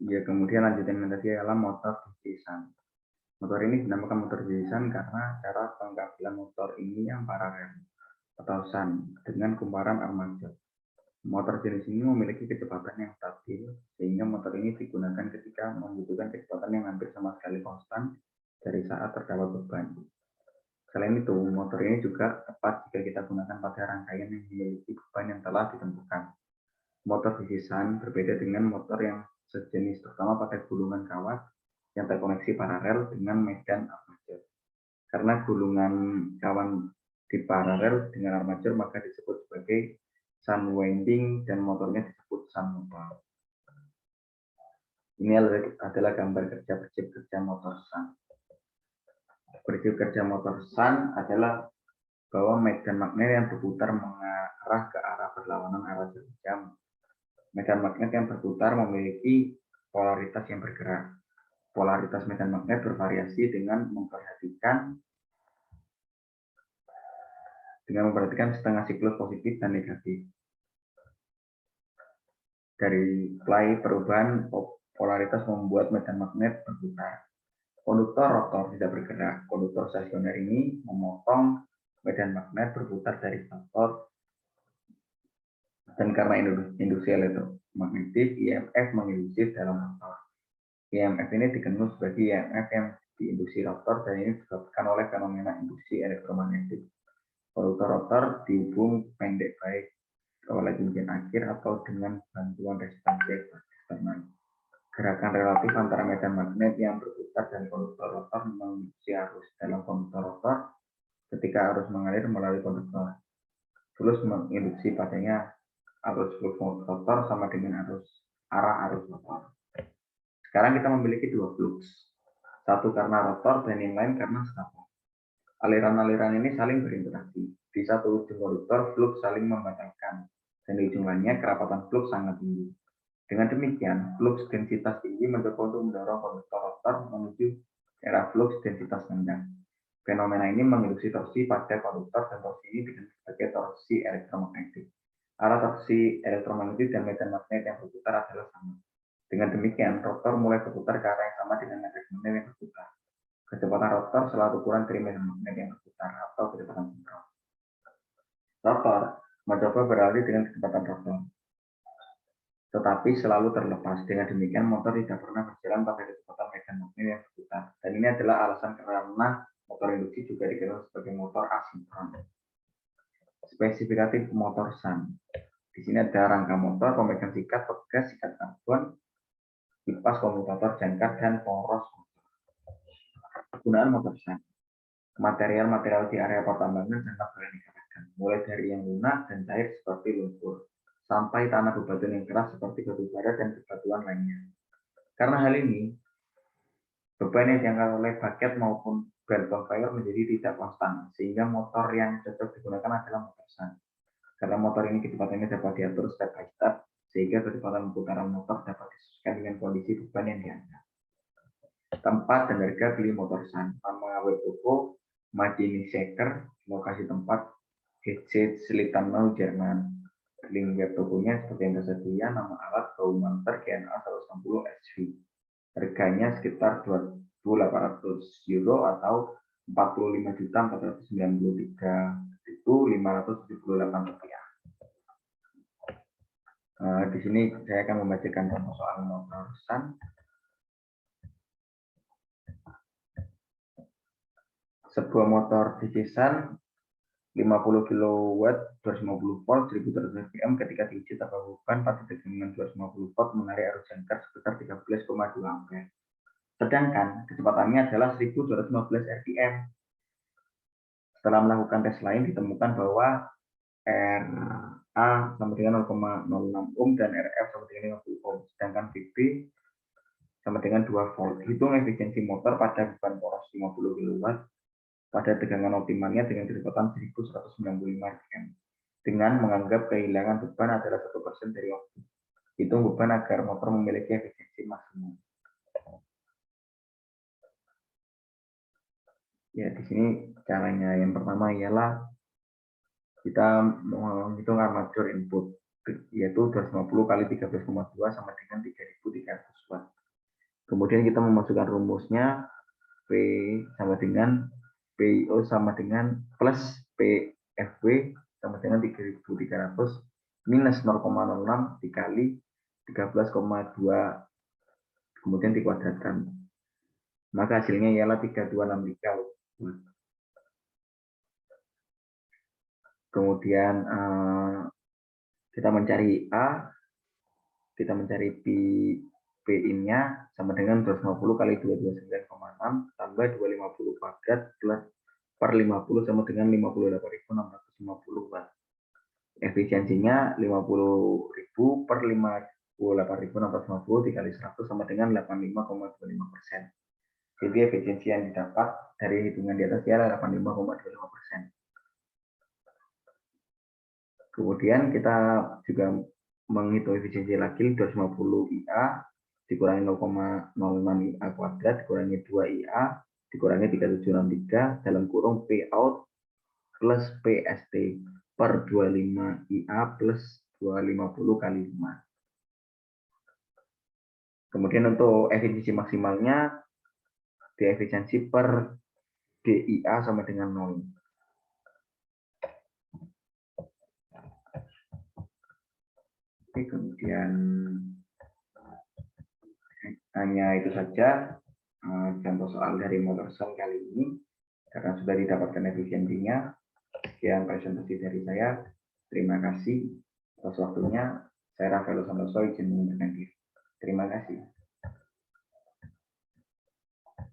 Ya, kemudian lanjutan yang tadi adalah motor DC-Shunt. Motor ini dinamakan motor DC-Shunt karena cara pengkabelan motor ini yang paralel atau shunt dengan kumparan armatur. Motor jenis ini memiliki kecepatan yang stabil, sehingga motor ini digunakan ketika membutuhkan kecepatan yang hampir sama sekali konstan dari saat terdapat beban. Selain itu, motor ini juga tepat jika kita gunakan pada rangkaian yang memiliki beban yang telah ditentukan. Motor DC-Shunt berbeda dengan motor yang sejenis, terutama pada gulungan kawat yang terkoneksi paralel dengan medan armatur. Karena gulungan kawan di paralel dengan armatur maka disebut sebagai shunt winding dan motornya disebut shunt motor. Ini adalah gambar prinsip kerja motor shunt. Prinsip kerja motor shunt adalah bahwa medan magnet yang berputar mengarah ke arah berlawanan arah jarum jam. Medan magnet yang berputar memiliki polaritas yang bergerak. Polaritas medan magnet bervariasi dengan memperhatikan setengah siklus positif dan negatif. Dari mulai perubahan polaritas membuat medan magnet berputar. Konduktor rotor tidak bergerak. Konduktor stasioner ini memotong medan magnet berputar dari stator. Dan karena induksi elektromagnetik, IMF menginduktif dalam rotor. IMF ini dikenal sebagai IMF yang diinduksi rotor dan ini disebabkan oleh fenomena induksi elektromagnetik. Konduktor rotor dihubung pendek baik oleh cincin akhir atau dengan bantuan resistansi eksternal. Gerakan relatif antara medan magnet yang berputar dan konduktor rotor menginduksi arus dalam konduktor rotor ketika arus mengalir melalui konduktor. Flux menginduksi padanya arus flux rotor sama dengan arah arus rotor. Sekarang kita memiliki dua flux. Satu karena rotor dan yang lain karena stator. Aliran-aliran ini saling berinteraksi. Di satu ujung konduktor, flux saling membatalkan, dan di ujung lainnya kerapatan flux sangat tinggi. Dengan demikian, flux densitas tinggi mencoba untuk mendorong konduktor rotor menuju era flux densitas rendah. Fenomena ini menginduksi torsi pada konduktor dan torsi ini dikenal sebagai torsi elektromagnetik. Arah torsi elektromagnetik dan medan magnet yang berputar adalah sama. Dengan demikian, rotor mulai berputar ke arah yang sama dengan medan magnet yang berputar. Kecepatan rotor selalu ukuran dari medan magnet yang berputar atau kecepatan sinkron. Rotor mencoba beralih dengan kecepatan rotor, tetapi selalu terlepas. Dengan demikian, motor tidak pernah berjalan pada kecepatan medan magnet yang berputar. Dan ini adalah alasan karena motor induksi juga dikenal sebagai motor asinkron. Spesifikatif motor shunt. Di sini ada rangka motor, pemegang sikat, pegas, sikat karbon, kipas, komutator, jangkar, dan poros motor. Penggunaan motor shunt. Material-material di area pertambangan sangat beraneka ragam, mulai dari yang lunak dan cair seperti lumpur, sampai tanah bebatuan yang keras seperti batu bara dan bebatuan lainnya. Karena hal ini, beban yang diangkat oleh bucket maupun belt conveyor menjadi tidak konstan, sehingga motor yang cocok digunakan adalah motor shunt. Karena motor ini kecepatannya dapat diatur step by step, sehingga kecepatan putaran motor dapat disesuaikan dengan kondisi beban yang diangkat. Tempat dan harga beli motor shunt. Nama web toko Madini Shaker, lokasi tempat Gadget Slitanau, Jerman. Link web tokonya seperti yang tersedia, nama alat Baumanter GNA 160 SV. Harganya sekitar 2.800 euro atau 45.493.578 rupiah. Di sini saya akan membacakan contoh soal motor shunt. Sebuah motor DC shunt 50 kW 250 volt 1300 rpm ketika diuji tanpa beban pada tegangan 250 volt menarik arus jangkar sebesar 13,2 ampere. Sedangkan kecepatannya adalah 1215 rpm. Setelah melakukan tes lain ditemukan bahwa RA sama dengan 0,06 ohm dan RF sama dengan 50 ohm, sedangkan VB sama dengan 2 volt. Hitung efisiensi motor pada beban poros 50 kW pada tegangan optimalnya dengan kecepatan 1195 rpm dengan menganggap kehilangan beban adalah 1% dari waktu. Hitung beban agar motor memiliki efisiensi maksimum. Ya, di sini caranya yang pertama ialah kita menghitung armatur input, yaitu 250 kali 13,2 sama dengan 3.300 watt. Kemudian kita memasukkan rumusnya P sama dengan PIO sama dengan plus PFW sama dengan 3.300 minus 0,06 dikali 13,2 kemudian dikuadratkan. Maka hasilnya ialah 3263. Kemudian kita mencari A, kita mencari P-in-nya sama dengan 250 kali 229,6 tambah 250 kuadrat plus per 50 sama dengan 58.650 Watt. Efisiensinya 50.000 per 58.650 dikali 100 sama dengan 85,25%. Jadi efisiensi yang didapat dari hitungan di atas adalah 85,25%. Kemudian kita juga menghitung efisiensi lagi 250 IA dikurangi 0,06 IA kuadrat dikurangi 2 IA dikurangi 3763 dalam kurung P out plus PST per 25 IA plus 250 kali 5. Kemudian untuk efisiensi maksimalnya di efisiensi per DIA sama dengan 0. Oke, kemudian hanya itu saja contoh soal dari motor cell kali ini. Karena sudah didapatkan efisiensinya, sekian presentasi dari saya. Terima kasih atas waktunya. Saya Rafael Santoso, izin mengundurkan diri. Terima kasih.